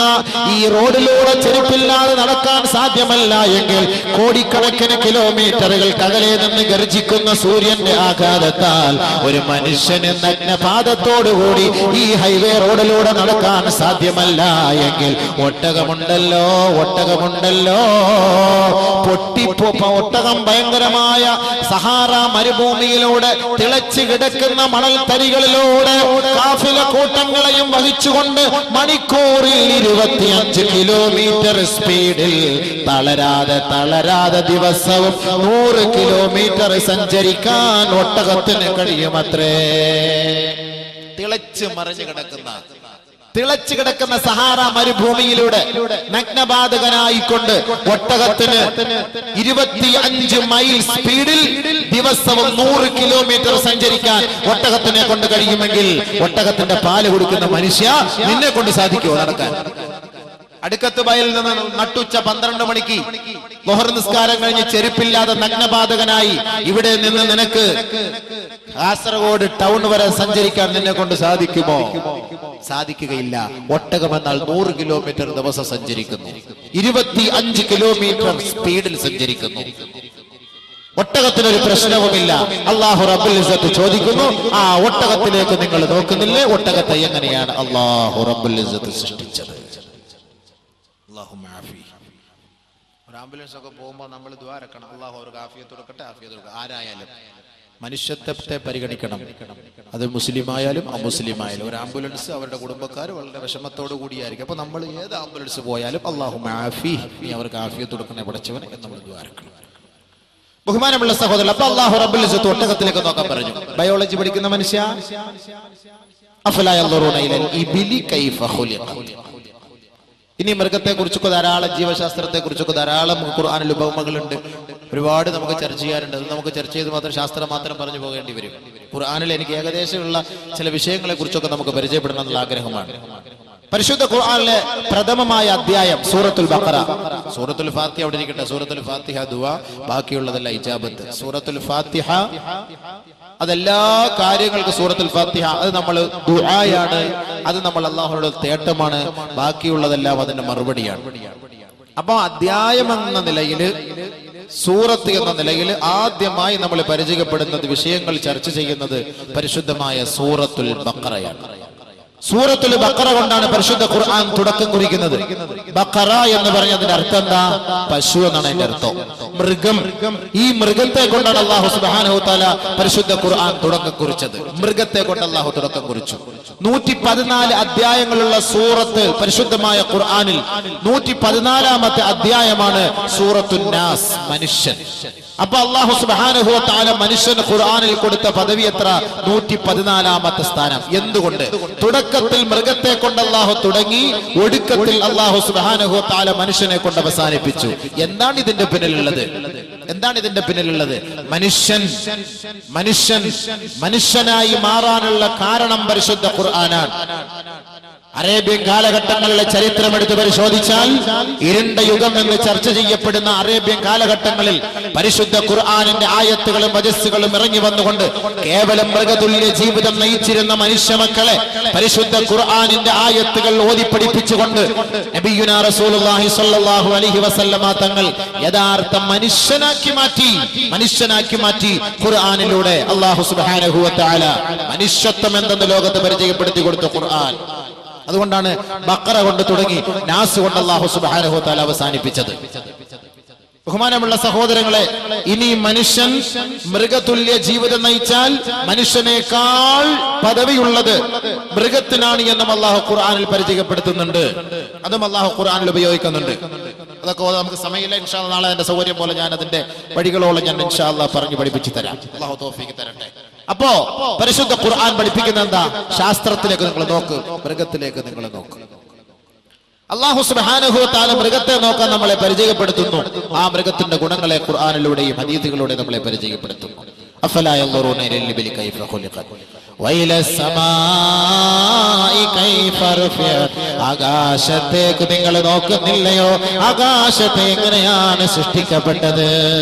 ഈ റോഡിലൂടെ ചെരുപ്പില്ലാതെ നടക്കാൻ സാധ്യമല്ല എങ്കിൽ കോടിക്കണക്കിന് കിലോമീറ്ററുകൾക്ക് അകലെ നിന്ന് ഗർജിക്കുന്ന സൂര്യന്റെ ആഘാതത്താൽ ഒരു മനുഷ്യന് നഗ്നപാദത്തോടുകൂടി ഈ ഹൈവേ റോഡിലൂടെ നടക്കാൻ സാധ്യമല്ല എങ്കിൽ ഒട്ടകമുണ്ടല്ലോ. ഒട്ടകം ഭയങ്കരമായ സഹാറ മരുഭൂമിയിലൂടെ തിളച്ചു കിടക്കുന്ന മണൽ തരികളിലൂടെ കാഫില കൂട്ടങ്ങളെയും വഹിച്ചുകൊണ്ട് മണിക്കൂറിൽ 25 കിലോമീറ്റർ സ്പീഡിൽ തളരാതെ ദിവസവും 100 കിലോമീറ്റർ സഞ്ചരിക്കാൻ ഒട്ടകത്തിന് കഴിയുമത്രേ. തിളച്ചു കിടക്കുന്ന സഹാറ മരുഭൂമിയിലൂടെ നഗ്നപാതകനായിക്കൊണ്ട് ഒട്ടകത്തിന് 25 മൈൽ സ്പീഡിൽ ദിവസവും 100 കിലോമീറ്റർ സഞ്ചരിക്കാൻ ഒട്ടകത്തിനെ കൊണ്ട് കഴിയുമെങ്കിൽ ഒട്ടകത്തിന്റെ പാല് കൊടുക്കുന്ന മനുഷ്യ, നിന്നെ കൊണ്ട് സാധിക്കുമോ നടക്കാൻ? അടുക്കത്ത് ബയൽ നിന്ന് നട്ടുച്ച 12 മണിക്ക് ളുഹർ നിസ്കാരം കഴിഞ്ഞ് ചെരുപ്പില്ലാതെ നഗ്നപാതകനായി ഇവിടെ നിന്ന് നിനക്ക് കാസർഗോഡ് ടൗൺ വരെ സഞ്ചരിക്കാൻ നിന്നെ കൊണ്ട് സാധിക്കുമോ? സാധിക്കുകയില്ല. ഒട്ടകം എന്നാൽ 100 കിലോമീറ്റർ ദിവസം സഞ്ചരിക്കുന്നു, 25 കിലോമീറ്റർ സ്പീഡിൽ സഞ്ചരിക്കുന്നു. ഒട്ടകത്തിനൊരു പ്രശ്നവുമില്ല. അല്ലാഹു റബ്ബുൽ ഇസ്സത്ത് ചോദിക്കുന്നു, ആ ഒട്ടകത്തിലേക്ക് നിങ്ങൾ നോക്കുന്നില്ലേ? ഒട്ടകത്തെ എങ്ങനെയാണ് അല്ലാഹു റബ്ബുൽ ഇസ്സത്ത് സൃഷ്ടിച്ചത്? ഒരു ആംബുലൻസ് ഒക്കെ പോകുമ്പോൾ നമ്മൾ ദുആ ഇറക്കണം, അല്ലാഹു അവർക്ക് ആഫിയത്ത് കൊടുക്കട്ടെ, ആഫിയത്ത് കൊടുക്കട്ടെ. ആരായാലും മനുഷ്യത്വത്തെ പരിഗണിക്കണം. അത് മുസ്ലിം ആയാലും അമുസ്ലിം ആയാലും ഒരു ആംബുലൻസ് അവരുടെ കുടുംബക്കാർ വളരെ വിഷമത്തോടു കൂടിയായിരിക്കും. അപ്പൊ നമ്മൾ ഏത് ആംബുലൻസ് പോയാലും അല്ലാഹു ആഫി, നീ അവർക്ക് ആഫിയത്ത് കൊടുക്കണേ പഠിച്ചവൻ എന്ന് നമ്മൾ ദുആ ഇറക്കണം. ബഹുമാനമുള്ള സഹോദരൻ, അപ്പൊ അല്ലാഹു റബ്ബുൽ ഇസ്സത്ത് ഒട്ടകത്തിലേക്ക് നോക്കാൻ പറഞ്ഞു. ബയോളജി പഠിക്കുന്ന മനുഷ്യ, അഫലാ യൻദുറൂന ഇലൽ ഇബിലി കൈഫ ഖുലിഖത്. ഇനി മൃഗത്തെ കുറിച്ചൊക്കെ ധാരാളം, ജീവശാസ്ത്രത്തെ കുറിച്ചൊക്കെ ധാരാളം ഖുർആനിൽ ഉപമകളുണ്ട്. ഒരുപാട് നമുക്ക് ചർച്ച ചെയ്യാറുണ്ട്. അത് നമുക്ക് ചർച്ച ചെയ്ത് മാത്രം ശാസ്ത്രം മാത്രം പറഞ്ഞു പോകേണ്ടി വരും. ഖുർആനിൽ എനിക്ക് ഏകദേശമുള്ള ചില വിഷയങ്ങളെ കുറിച്ചൊക്കെ നമുക്ക് പരിചയപ്പെടണം എന്നുള്ള ആഗ്രഹമാണ്. പരിശുദ്ധ ഖുർആനിലെ പ്രഥമമായ അധ്യായം സൂറത്തുൽ ബഖറ. സൂറത്തുൽ ഫാത്തിഹ അവിടെ ഇരിക്കട്ടെ. സൂറത്തുൽ ഫാത്തിഹ ദുആ, ബാക്കിയുള്ളതല്ല ഇജാബത്ത്. സൂറത്തുൽ ഫാത്തിഹ അതെല്ലാ കാര്യങ്ങൾക്കും സൂറത്തുൽ ഫാത്തിഹ അത് നമ്മൾ ദുആയാണ്, അത് നമ്മൾ അല്ലാഹുവിനോട് തേട്ടമാണ്. ബാക്കിയുള്ളതെല്ലാം അതിന്റെ മറുപടിയാണ്. അപ്പൊ അധ്യായം എന്ന നിലയിൽ, സൂറത്ത് എന്ന നിലയിൽ ആദ്യമായി നമ്മൾ പരിചയപ്പെടുന്നത്, വിഷയങ്ങൾ ചർച്ച ചെയ്യുന്നത് പരിശുദ്ധമായ സൂറത്തുൽ ബഖറയാണ്. സൂറത്തുൽ ബഖറ കൊണ്ടാണ് പരിശുദ്ധ ഖുർആൻ തുടക്കം കുറിക്കുന്നത്. ബഖറ എന്ന് പറഞ്ഞതിന്റെ അർത്ഥം എന്താ? പശു എന്നാണ് അതിന്റെ അർത്ഥം, മൃഗം. ഈ മൃഗത്തെ കൊണ്ടാണ് അല്ലാഹു സുബ്ഹാനഹു വതആല പരിശുദ്ധ ഖുർആൻ തുടക്കം കുറിച്ചത്. മൃഗത്തെ കൊണ്ട് അല്ലാഹു തുടക്കം കുറിച്ചു. 114 അധ്യായങ്ങളുള്ള സൂറത്ത് പരിശുദ്ധമായ ഖുർആനിൽ 114ാമത്തെ അധ്യായമാണ് സൂറത്തുൻ നാസ്, മനുഷ്യൻ. അപ്പൊ അല്ലാഹു സുബ്ഹാനഹു വതആല മനുഷ്യന് ഖുർആനിൽ കൊടുത്ത പദവി എത്ര? 114ാമത്തെ സ്ഥാനം. എന്തുകൊണ്ട്? തുടക്കത്തിൽ മൃഗത്തെ കൊണ്ട് അല്ലാഹു തുടങ്ങി, ഒടുക്കത്തിൽ അല്ലാഹു സുബ്ഹാനഹു വതആല മനുഷ്യനെ കൊണ്ട് അവസാനിപ്പിച്ചു. എന്താണ് ഇതിന്റെ പിന്നിലുള്ളത്? മനുഷ്യനായി മാറാനുള്ള കാരണം പരിശുദ്ധ ഖുർആനാണ്. അറേബ്യൻ കാലഘട്ടങ്ങളിലെ ചരിത്രം എടുത്ത് പരിശോധിച്ചാൽ ഇരുണ്ട യുഗം എന്ന് ചർച്ച ചെയ്യപ്പെടുന്ന അറേബ്യൻ കാലഘട്ടങ്ങളിൽ പരിശുദ്ധ ഖുർആനിന്റെ ആയത്തുകളും വജസ്സുകളും ഇറങ്ങി വന്നുകൊണ്ട് കേവലം മൃഗതുല്യ ജീവിതം നയിച്ചിരുന്ന മനുഷ്യ മക്കളെ പരിശുദ്ധ ഖുർആനിന്റെ ആയത്തുകൾ ഓതി പഠിപ്പിച്ചുകൊണ്ട് നബിയുനാ റസൂലുള്ളാഹി സ്വല്ലല്ലാഹു അലൈഹി വസല്ലമ തങ്ങൾ യഥാർത്ഥ മനുഷ്യനാക്കി മാറ്റി ഖുർആനിലൂടെ. അല്ലാഹു സുബ്ഹാനഹു വ തആല മനുഷ്യത്വം എന്തെന്ന് ലോകത്ത് പരിചയപ്പെടുത്തി കൊടുത്ത ഖുർആൻ, അതുകൊണ്ടാണ് ബഖറ കൊണ്ട് തുടങ്ങി നാസ് കൊണ്ട് അല്ലാഹു സുബ്ഹാനഹു വ തആല അവസാനിപ്പിച്ചത്. ബഹുമാനമുള്ള സഹോദരങ്ങളെ, ഇനി മനുഷ്യൻ മൃഗതുല്യ ജീവിതം നയിച്ചാൽ മനുഷ്യനേക്കാൾ പദവിയുള്ളത് മൃഗത്തിനാണ് എന്നും അല്ലാഹു ഖുർആനിൽ പരിചയപ്പെടുത്തുന്നുണ്ട്. അതും അല്ലാഹു ഖുർആനിൽ ഉപയോഗിക്കുന്നുണ്ട്. അതൊക്കെ നമുക്ക് സമയമില്ല. ഇൻഷാ അല്ലാഹ് നാളെ എന്റെ സൗകര്യം പോലെ ഞാൻ അതിന്റെ വഴികളോളം ഞാൻ ഇൻഷാ അല്ലാഹ് പറഞ്ഞു പഠിപ്പിച്ചു തരാം. അല്ലാഹു തൗഫീഖ് തരട്ടെ. അപ്പോ പരിശുദ്ധ ഖുർആൻ പഠിപ്പിക്കുന്ന എന്താ? ശാസ്ത്രത്തിലേക്ക് നിങ്ങൾ നോക്ക്, മൃഗത്തിലേക്ക് നിങ്ങൾ നോക്ക്. അല്ലാഹു സുബ്ഹാനഹു വ തആല മൃഗത്തെ നോക്കാൻ നമ്മളെ പരിചയപ്പെടുത്തുന്നു. ആ മൃഗത്തിന്റെ ഗുണങ്ങളെ ഖുർആനിലൂടെയും ഹദീസുകളിലൂടെയും നമ്മളെ പരിചയപ്പെടുത്തുന്നു. അഫലാ യൻദുറൂന ഇലൽ ഇബ്ലി കൈഫ ഖുലിഖത് വഇല സമാഇ കൈഫ റുഫിഅത്. ആകാശത്തേക്ക് നിങ്ങൾ നോക്കുന്നില്ലയോ? ആകാശത്തെ എങ്ങനെയാണ് സൃഷ്ടിക്കപ്പെട്ടത്?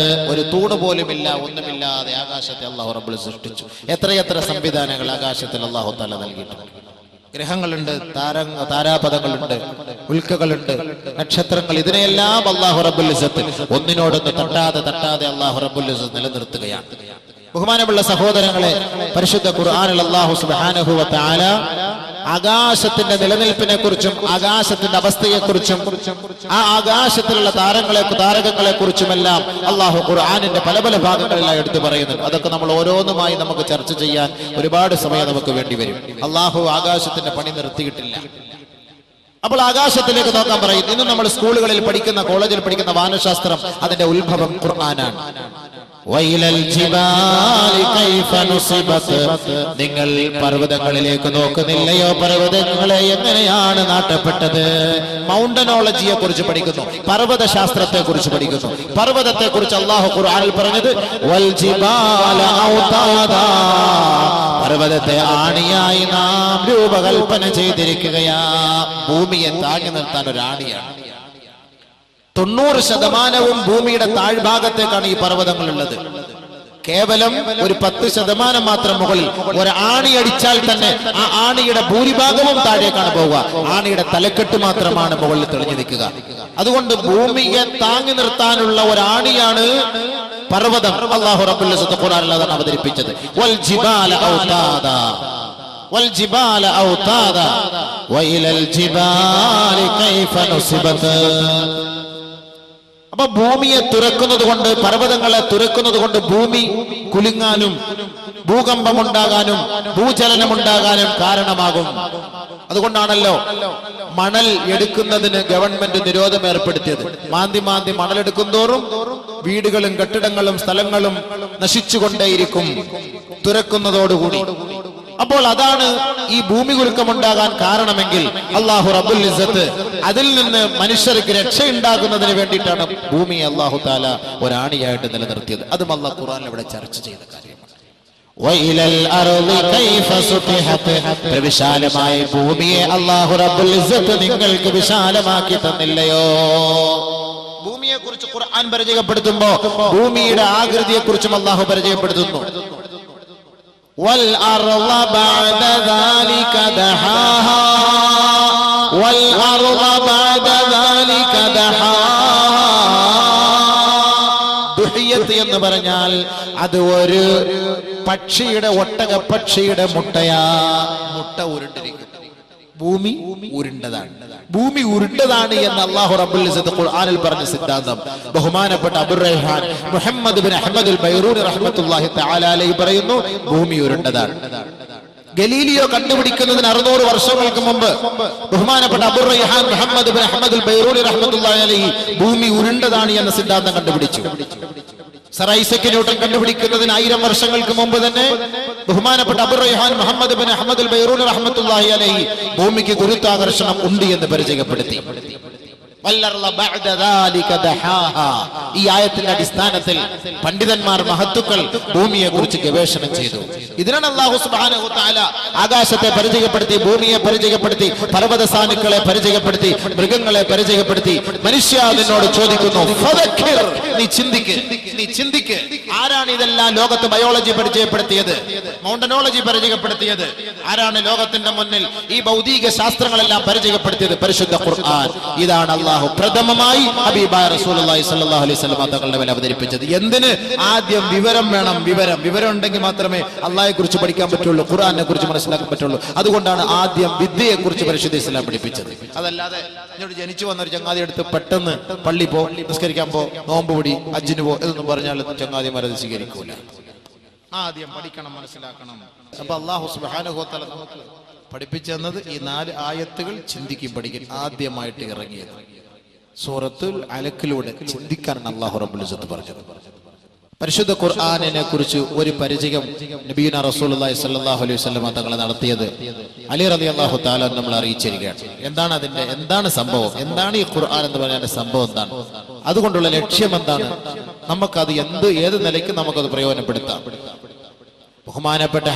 ഒരു തൂണ് പോലുമില്ല, ഒന്നുമില്ലാതെ ആകാശത്തെ അല്ലാഹു റബ്ബുൽ സൃഷ്ടിച്ചു. എത്രയെത്ര സംവിധാനങ്ങൾ ആകാശത്തിൽ അല്ലാഹു തആല നൽകിയിട്ടുണ്ട്. ഗ്രഹങ്ങളുണ്ട്, താരാപഥങ്ങളുണ്ട്, ഉൽക്കകളുണ്ട്, നക്ഷത്രങ്ങൾ. ഇതിനെയെല്ലാം അല്ലാഹു റബ്ബുൽ ഇസ്സത്ത് ഒന്നിനോടൊന്ന് തട്ടാതെ അല്ലാഹു റബ്ബുൽ ഇസ്സത്ത് നിലനിർത്തുകയാണ്. ബഹുമാനമുള്ള സഹോദരങ്ങളെ, പരിശുദ്ധ ഖുർആനിൽ അല്ലാഹു സുബ്ഹാനഹു വ തആല ആകാശത്തിന്റെ നിലനിൽപ്പിനെ കുറിച്ചും ആകാശത്തിന്റെ അവസ്ഥയെക്കുറിച്ചും ആ ആകാശത്തിലുള്ള താരകങ്ങളെ കുറിച്ചുമെല്ലാം അല്ലാഹു ഖുർആനിന്റെ പല പല ഭാഗങ്ങളിലായി എടുത്തു പറയുന്നുണ്ട്. അതൊക്കെ നമ്മൾ ഓരോന്നുമായി നമുക്ക് ചർച്ച ചെയ്യാൻ ഒരുപാട് സമയം നമുക്ക് വേണ്ടി വരും. അല്ലാഹു ആകാശത്തിന്റെ പണി നിർത്തിയിട്ടില്ല. അപ്പോൾ ആകാശത്തിലേക്ക് നോക്കാൻ പറയും. ഇന്ന് നമ്മൾ സ്കൂളുകളിൽ പഠിക്കുന്ന, കോളേജിൽ പഠിക്കുന്ന വാനശാസ്ത്രം, അതിന്റെ ഉത്ഭവം ഖുർആനാണ്. നിങ്ങൾ പർവ്വതങ്ങളിലേക്ക് നോക്കുന്നില്ലയോ? പർവ്വതങ്ങളെ എങ്ങനെയാണ് നാട്ടപ്പെട്ടത്? മൗണ്ടനോളജിയെ കുറിച്ച് പഠിക്കുന്നു, പർവ്വത ശാസ്ത്രത്തെ കുറിച്ച് പഠിക്കുന്നു. പർവ്വതത്തെ കുറിച്ച് അല്ലാഹു ഖുർആനിൽ പറഞ്ഞത് പർവ്വതത്തെ ആണിയായി നാം രൂപകൽപ്പന ചെയ്തിരിക്കുകയാ. ഭൂമിയെ താങ്ങി നിർത്താൻ ഒരു ആണിയാണ്. 90% ഭൂമിയുടെ താഴ്ഭാഗത്തേക്കാണ് ഈ പർവ്വതങ്ങളുള്ളത്. കേവലം ഒരു 10% മാത്രം മുകളിൽ. ഒരു ആണി അടിച്ചാൽ തന്നെ ആ ആണിയുടെ ഭൂരിഭാഗവും താഴേക്കാണ് പോവുക. ആണിയുടെ തലക്കെട്ട് മാത്രമാണ് മുകളിൽ തെളിഞ്ഞു നിൽക്കുക. അതുകൊണ്ട് ഭൂമിയെ താങ്ങി നിർത്താനുള്ള ഒരു ആണിയാണ് പർവ്വതം. അല്ലാഹു റബ്ബുൽ ഇസ്സത്ത് ഖുർആനിൽ അതാണ് അവതരിപ്പിച്ചത്. വൽ ജിബാല ഔതാദാ വൽജിബാല ഔതാദ വഇലൽ ജിബാലി കൈഫ നുസിബത്. അപ്പൊ ഭൂമിയെ തുറക്കുന്നത് കൊണ്ട്, പർവ്വതങ്ങളെ തുറക്കുന്നത് കൊണ്ട് ഭൂമി കുലുങ്ങാനും ഭൂകമ്പമുണ്ടാകാനും ഭൂചലനമുണ്ടാകാനും കാരണമാകും. അതുകൊണ്ടാണല്ലോ മണൽ എടുക്കുന്നതിന് ഗവൺമെന്റ് നിരോധനം ഏർപ്പെടുത്തിയത്. മാന്തി മണലെടുക്കും തോറും വീടുകളും കെട്ടിടങ്ങളും സ്ഥലങ്ങളും നശിച്ചുകൊണ്ടേയിരിക്കും തുറക്കുന്നതോടുകൂടി. അപ്പോൾ അതാണ് ഈ ഭൂമി കുലുക്കമുണ്ടാകാൻ കാരണമെങ്കിൽ അല്ലാഹു റബ്ബുൽ ഇസ്സത്ത് അതിൽ നിന്ന് മനുഷ്യർക്ക് രക്ഷയുണ്ടാകുന്നതിന് വേണ്ടിയിട്ടാണ് ഭൂമിയെ അല്ലാഹു തആല ഒരാണിയായിട്ട് നിലനിർത്തിയത്. അതും അല്ലാഹു ഖുർആനിൽ ഇവിടെ ചർച്ച ചെയ്ത കാര്യമാണ്. വഇലൽ അർളി കൈഫ സുതിഹത്. വിശാലമായ ഭൂമിയെ അല്ലാഹു റബ്ബുൽ ഇസ്സത്ത് നിങ്ങൾക്ക് വിശാലമാക്കി തന്നില്ലയോ? ഭൂമിയെ കുറിച്ച് ഖുർആൻ പരിചയപ്പെടുത്തുമ്പോൾ ഭൂമിയുടെ ആകൃതിയെ കുറിച്ചും അല്ലാഹു പരിചയപ്പെടുത്തുന്നു. والأرض بعد ذلك دحاها والأرض بعد ذلك دحاها. ദുഹിയത്ത് എന്ന് പറഞ്ഞാൽ അത് ഒരു പക്ഷിയുടെ, ഒട്ടക പക്ഷിയുടെ മുട്ടയാ. മുട്ട ഉരുണ്ടിരിക്കുന്നു. ഭൂമി ഉരുണ്ടതാണ്. ഭൂമി ഉരുണ്ടതാണ് എന്ന് അല്ലാഹു റബ്ബുൽ ഇസ്സത്ത് ഖുർആനിൽ പറഞ്ഞ സിദ്ധാന്തം ബഹുമാനപ്പെട്ട അബുർ റൈഹാൻ മുഹമ്മദ് ബിൻ അഹ്മദ് അൽ ബൈറൂനി റഹ്മത്തുള്ളാഹി തആല അലൈഹി പറയുന്നു, ഭൂമി ഉരുണ്ടതാണ്. ഗലീലിയോ കണ്ടുപിടിക്കുന്നതിന് 600 വർഷങ്ങൾക്ക് മുമ്പ് ബഹുമാനപ്പെട്ട അബുർ റൈഹാൻ മുഹമ്മദ് ബിൻ അഹ്മദ് അൽ ബൈറൂനി റഹ്മത്തുള്ളാഹി അലൈഹി ഭൂമി ഉരുണ്ടതാണ് എന്ന സിദ്ധാന്തം കണ്ടുപിടിച്ചു. സർ ഐസക് ന്യൂട്ടൺ കണ്ടുപിടിക്കുന്നതിന് 1000 വർഷങ്ങൾക്ക് മുമ്പ് തന്നെ ബഹുമാനപ്പെട്ട അബുർ റൈഹാൻ മുഹമ്മദ് ബിൻ അഹ്മദ് അൽ ബൈറൂനി റഹ്മത്തുള്ളാഹി അലൈഹി ഭൂമിക്ക് ഗുരുത്വാകർഷണം ഉണ്ട് എന്ന് പരിചയപ്പെടുത്തി. ഈ ആയത്തിന്റെ അടിസ്ഥാനത്തിൽ പണ്ഡിതന്മാർ, മഹത്തുക്കൾ ഭൂമിയെ കുറിച്ച് ഗവേഷണം ചെയ്തു. ഇതിനാണ് അല്ലാഹു സുബ്ഹാനഹു വ തആല ആകാശത്തെ പരിചയപ്പെടുത്തി, ഭൂമിയെ പരിചയപ്പെടുത്തി, പർവ്വത സാനുക്കളെ പരിചയപ്പെടുത്തി, മൃഗങ്ങളെ പരിചയപ്പെടുത്തി. മനുഷ്യ നിന്നോട് ചോദിക്കുന്നു, ഫദക്കിർ, നീ ചിന്തിക്ക്, നീ ചിന്തിക്ക്. ആരാണ് ഇതെല്ലാം ലോകത്ത് ബയോളജി പരിചയപ്പെടുത്തിയത്, മൗണ്ടനോളജി പരിചയപ്പെടുത്തിയത്? ആരാണ് ലോകത്തിന്റെ മുന്നിൽ ഈ ഭൗതിക ശാസ്ത്രങ്ങളെല്ലാം പരിചയപ്പെടുത്തിയത്? പരിശുദ്ധ ഖുർആൻ. ഇതാണ് അള്ളാഹു പ്രഥമമായി ഹബീബായ റസൂലുള്ളാഹി സ്വല്ലല്ലാഹു അലൈഹി വസല്ലം തങ്ങളുടെ മേൽ അവതരിപ്പിച്ചത്. എന്തിന്? ആദ്യം വിവരം വേണം. വിവരം ഉണ്ടെങ്കിൽ മാത്രമേ അള്ളാഹയെ കുറിച്ച് പഠിക്കാൻ പറ്റുള്ളൂ, ഖുർആനെ കുറിച്ച് മനസ്സിലാക്കാൻ പറ്റുള്ളൂ. അതുകൊണ്ടാണ് ആദ്യം വിദ്യയെ കുറിച്ച് പരിശുദ്ധ ഇസ്ലാം പഠിപ്പിച്ചത്. അതല്ലാതെ എന്നോട് ജനിച്ചു വന്ന ഒരു ചങ്ങാതി എടുത്ത് പെട്ടെന്ന് പള്ളി പോ, നിസ്കരിക്കാൻ പോ, നോമ്പ് പൊടി, ഹജ്ജിന് പോ എന്നൊന്നും പറഞ്ഞാൽ ചങ്ങാതിമാർ അത് സ്വീകരിക്കൂല. ആദ്യം പഠിക്കണം, മനസ്സിലാക്കണം. അപ്പൊ അല്ലാഹു സുബ്ഹാനഹു വ തആല നമുക്ക് പഠിപ്പിച്ചു തന്നത് ഈ 4 ആയത്തുകൾ ചിന്തിക്കും പഠിക്കും. ആദ്യമായിട്ട് ഇറങ്ങിയത് സൂറത്തുൽ അലക്കിലൂടെ ചിന്തിക്കാനാണ് അല്ലാഹു റബ്ബുൽ ഇസ്സത്ത് പറഞ്ഞത്. പരിശുദ്ധ ഖുർആനിനെ കുറിച്ച് ഒരു പരിചയം നബിയുനാ റസൂലുള്ളാഹി സ്വല്ലല്ലാഹു അലൈഹി വസല്ലം തങ്ങൾ നടത്തിയത് അലി റളിയല്ലാഹു തആല നമ്മൾ അറിയിച്ചിരിക്കുകയാണ്. എന്താണ് സംഭവം, എന്താണ് ഈ ഖുർആൻ എന്ന് പറയുന്ന സംഭവം, എന്താണ് അതുകൊണ്ടുള്ള ലക്ഷ്യം, എന്താണ്, നമുക്കത് ഏത് നിലയ്ക്ക് നമുക്കത് പ്രയോജനപ്പെടുത്താം. ബഹുമാനപ്പെട്ട